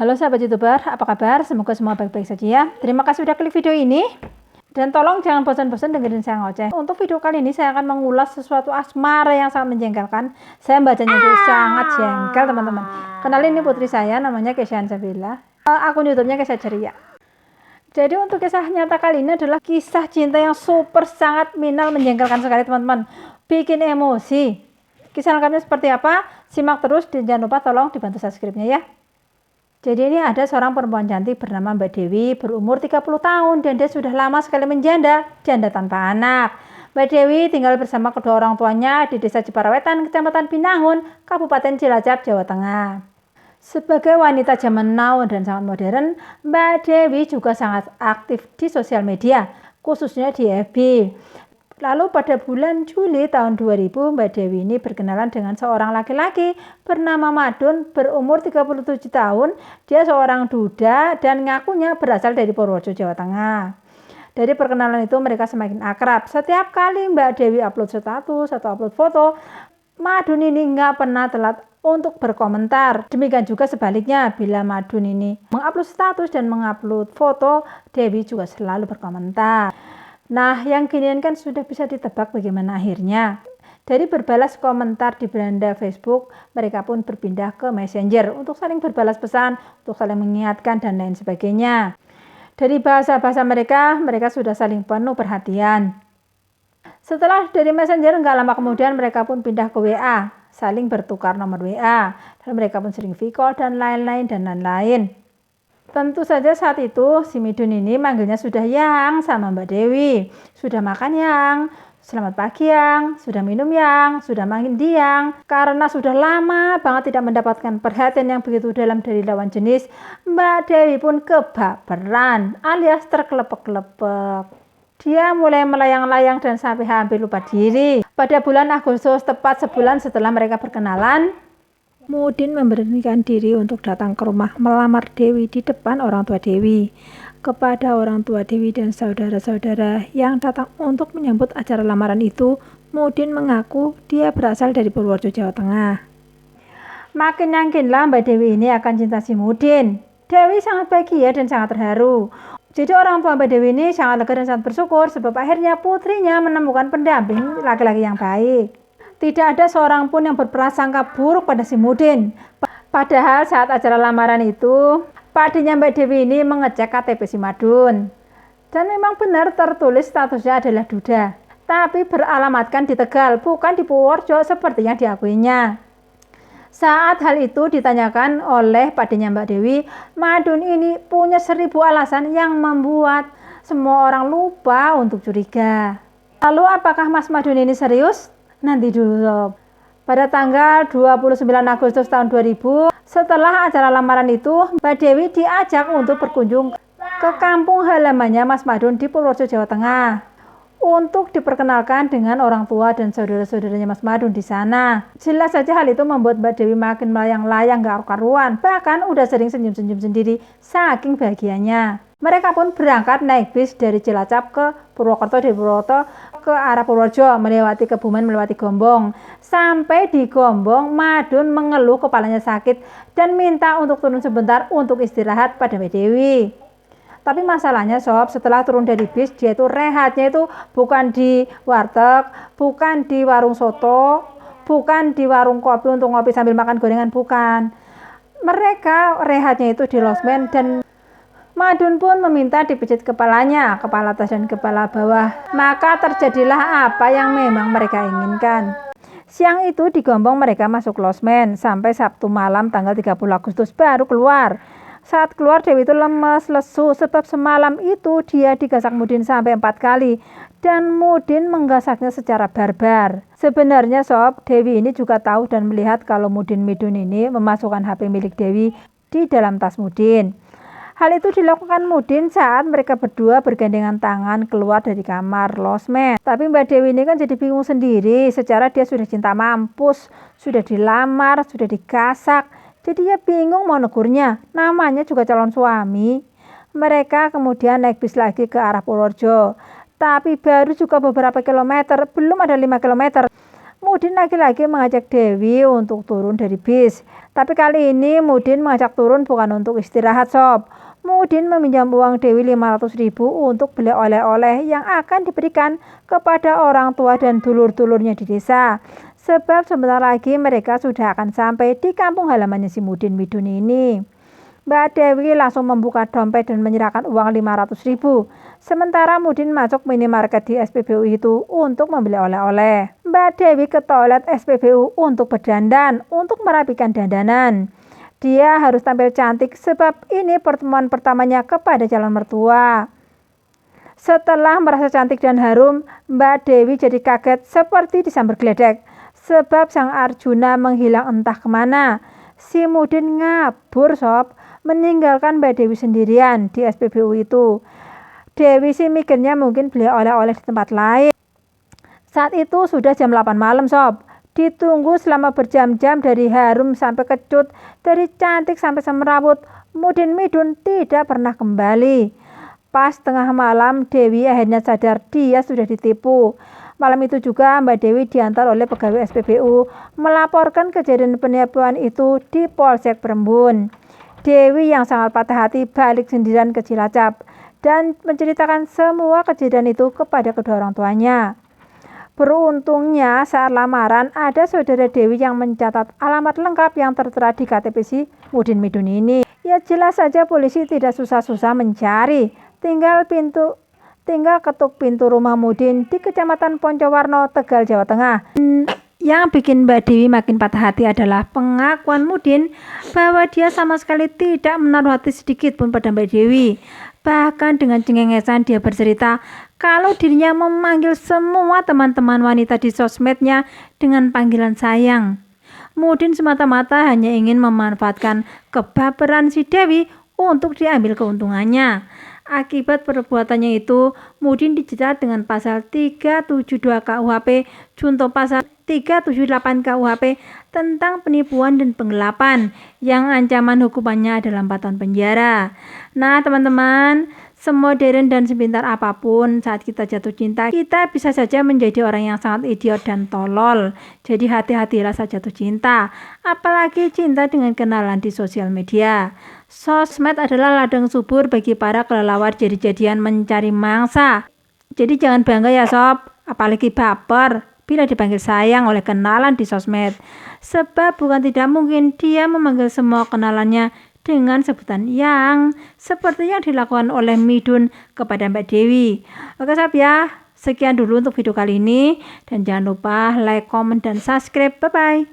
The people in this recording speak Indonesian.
Halo sahabat YouTuber, apa kabar? Semoga semua baik-baik saja ya. Terima kasih sudah klik video ini. Dan tolong jangan bosan-bosan dengerin saya ngoceh. Untuk video kali ini saya akan mengulas sesuatu asmara yang sangat menjengkelkan. Saya bacanya itu sangat jengkel teman-teman. Kenalin, ini putri saya, namanya Kesha Ansabila. Akun YouTube-nya Kesha Ceria. Jadi untuk kisah nyata kali ini adalah kisah cinta yang super sangat minal menjengkelkan sekali teman-teman. Bikin emosi. Kisah lengkapnya seperti apa? Simak terus dan jangan lupa tolong dibantu subscribe-nya ya. Jadi ini ada seorang perempuan cantik bernama Mbak Dewi, berumur 30 tahun dan dia sudah lama sekali menjanda, janda tanpa anak. Mbak Dewi tinggal bersama kedua orang tuanya di Desa Jeparawetan, Kecamatan Binangun, Kabupaten Cilacap, Jawa Tengah. Sebagai wanita zaman now dan sangat modern, Mbak Dewi juga sangat aktif di sosial media, khususnya di FB. Lalu pada bulan Juli tahun 2000, Mbak Dewi ini berkenalan dengan seorang laki-laki bernama Madun, berumur 37 tahun. Dia seorang duda dan ngakunya berasal dari Purworejo, Jawa Tengah. Dari perkenalan itu mereka semakin akrab. Setiap kali Mbak Dewi upload status atau upload foto, Madun ini nggak pernah telat untuk berkomentar. Demikian juga sebaliknya, bila Madun ini mengupload status dan mengupload foto, Dewi juga selalu berkomentar. Nah, yang ginian kan sudah bisa ditebak bagaimana akhirnya. Dari berbalas komentar di beranda Facebook, mereka pun berpindah ke Messenger untuk saling berbalas pesan, untuk saling mengingatkan dan lain sebagainya. Dari bahasa-bahasa mereka sudah saling penuh perhatian. Setelah dari Messenger, nggak lama kemudian mereka pun pindah ke WA, saling bertukar nomor WA, dan mereka pun sering video call dan lain-lain. Tentu saja saat itu si Midun ini manggilnya sudah Yang sama Mbak Dewi. Sudah makan Yang, selamat pagi Yang, sudah minum Yang, sudah mandi Yang. Karena sudah lama banget tidak mendapatkan perhatian yang begitu dalam dari lawan jenis, Mbak Dewi pun kebaperan alias terkelepek-kelepek. Dia mulai melayang-layang dan sampai hampir lupa diri. Pada bulan Agustus, tepat sebulan setelah mereka berkenalan, Mudin memberanikan diri untuk datang ke rumah melamar Dewi di depan orang tua Dewi. Kepada orang tua Dewi dan saudara-saudara yang datang untuk menyambut acara lamaran itu, Mudin mengaku dia berasal dari Purworejo, Jawa Tengah. Makin yakinlah Mbak Dewi ini akan cinta si Mudin. Dewi sangat bahagia dan sangat terharu. Jadi orang tua Mbak Dewi ini sangat lega dan sangat bersyukur sebab akhirnya putrinya menemukan pendamping laki-laki yang baik. Tidak ada seorang pun yang berprasangka buruk pada si Mudin. Padahal saat acara lamaran itu, padinya Mbak Dewi ini mengecek KTP si Madun. Dan memang benar tertulis statusnya adalah duda. Tapi beralamatkan di Tegal, bukan di Purworejo seperti yang diakuinya. Saat hal itu ditanyakan oleh padinya Mbak Dewi, Madun ini punya 1000 alasan yang membuat semua orang lupa untuk curiga. Lalu apakah Mas Madun ini serius? Nanti dulu sob. Pada tanggal 29 Agustus tahun 2000, setelah acara lamaran itu, Mbak Dewi diajak untuk berkunjung ke kampung halamannya Mas Madun di Purworejo, Jawa Tengah, untuk diperkenalkan dengan orang tua dan saudara-saudaranya Mas Madun di sana. Jelas saja hal itu membuat Mbak Dewi makin melayang-layang gak karuan, bahkan udah sering senyum-senyum sendiri saking bahagianya. Mereka pun berangkat naik bis dari Cilacap ke Purwokerto, dari Purwokerto ke arah Purworejo, melewati Kebumen, melewati Gombong. Sampai di Gombong, Madun mengeluh kepalanya sakit dan minta untuk turun sebentar untuk istirahat pada Mbak Dewi. Tapi masalahnya sob, setelah turun dari bis, dia itu rehatnya itu bukan di warteg, bukan di warung soto, bukan di warung kopi untuk ngopi sambil makan gorengan, bukan. Mereka rehatnya itu di losmen dan Madun pun meminta dipijit kepalanya, kepala atas dan kepala bawah. Maka terjadilah apa yang memang mereka inginkan. Siang itu di Gombong mereka masuk losmen sampai Sabtu malam tanggal 30 Agustus baru keluar. Saat keluar Dewi itu lemes, lesu sebab semalam itu dia digasak Mudin sampai 4 kali. Dan Mudin menggasaknya secara barbar. Sebenarnya sob, Dewi ini juga tahu dan melihat kalau Mudin Midun ini memasukkan HP milik Dewi di dalam tas Mudin. Hal itu dilakukan Mudin saat mereka berdua bergandengan tangan keluar dari kamar losmen. Tapi Mbak Dewi ini kan jadi bingung sendiri. Secara dia sudah cinta mampus, sudah dilamar, sudah digasak. Jadi dia bingung mau negurnya. Namanya juga calon suami. Mereka kemudian naik bis lagi ke arah Purworejo. Tapi baru juga beberapa kilometer, belum ada 5 kilometer. Mudin lagi-lagi mengajak Dewi untuk turun dari bis. Tapi kali ini Mudin mengajak turun bukan untuk istirahat sob. Mudin meminjam uang Dewi 500.000 untuk beli oleh-oleh yang akan diberikan kepada orang tua dan dulur-dulurnya di desa. Sebab sebentar lagi mereka sudah akan sampai di kampung halamannya si Mudin Midun ini. Mbak Dewi langsung membuka dompet dan menyerahkan uang 500.000. Sementara Mudin masuk minimarket di SPBU itu untuk membeli oleh-oleh. Mbak Dewi ke toilet SPBU untuk berdandan, untuk merapikan dandanan. Dia harus tampil cantik sebab ini pertemuan pertamanya kepada calon mertua. Setelah merasa cantik dan harum, Mbak Dewi jadi kaget seperti disambar geledek. Sebab sang Arjuna menghilang entah kemana. Si Mudin ngabur sob, meninggalkan Mbak Dewi sendirian di SPBU itu. Dewi sih mikirnya mungkin beli oleh-oleh di tempat lain. Saat itu sudah jam 8 malam sob. Ditunggu selama berjam-jam dari harum sampai kecut, dari cantik sampai semrawut, Mudin Midun tidak pernah kembali. Pas tengah malam Dewi akhirnya sadar dia sudah ditipu. Malam itu juga Mbak Dewi diantar oleh pegawai SPBU melaporkan kejadian penipuan itu di Polsek Perembun. Dewi yang sangat patah hati balik sendirian ke Cilacap dan menceritakan semua kejadian itu kepada kedua orang tuanya. Beruntungnya saat lamaran ada saudara Dewi yang mencatat alamat lengkap yang tertera di KTP si Mudin Midun ini. Ya jelas saja polisi tidak susah-susah mencari, tinggal ketuk pintu rumah Mudin di Kecamatan Poncowarno, Tegal, Jawa Tengah. Yang bikin Mbak Dewi makin patah hati adalah pengakuan Mudin bahwa dia sama sekali tidak menaruh hati sedikit pun pada Mbak Dewi. Bahkan dengan cengengesan dia bercerita kalau dirinya memanggil semua teman-teman wanita di sosmednya dengan panggilan sayang. Mudin semata-mata hanya ingin memanfaatkan kebaperan si Dewi untuk diambil keuntungannya. Akibat perbuatannya itu, Mudin dijerat dengan pasal 372 KUHP junto pasal 378 KUHP tentang penipuan dan penggelapan yang ancaman hukumannya adalah 4 tahun penjara. Nah teman-teman, semodern dan sepintar apapun saat kita jatuh cinta, kita bisa saja menjadi orang yang sangat idiot dan tolol. Jadi hati-hatilah saat jatuh cinta, apalagi cinta dengan kenalan di sosial media. Sosmed adalah ladang subur bagi para kelelawar jadi-jadian mencari mangsa. Jadi jangan bangga ya sob, apalagi baper bila dipanggil sayang oleh kenalan di sosmed. Sebab bukan tidak mungkin dia memanggil semua kenalannya dengan sebutan yang, seperti yang dilakukan oleh Midun kepada Mbak Dewi. Oke sob ya, sekian dulu untuk video kali ini. Dan jangan lupa like, comment, dan subscribe. Bye-bye.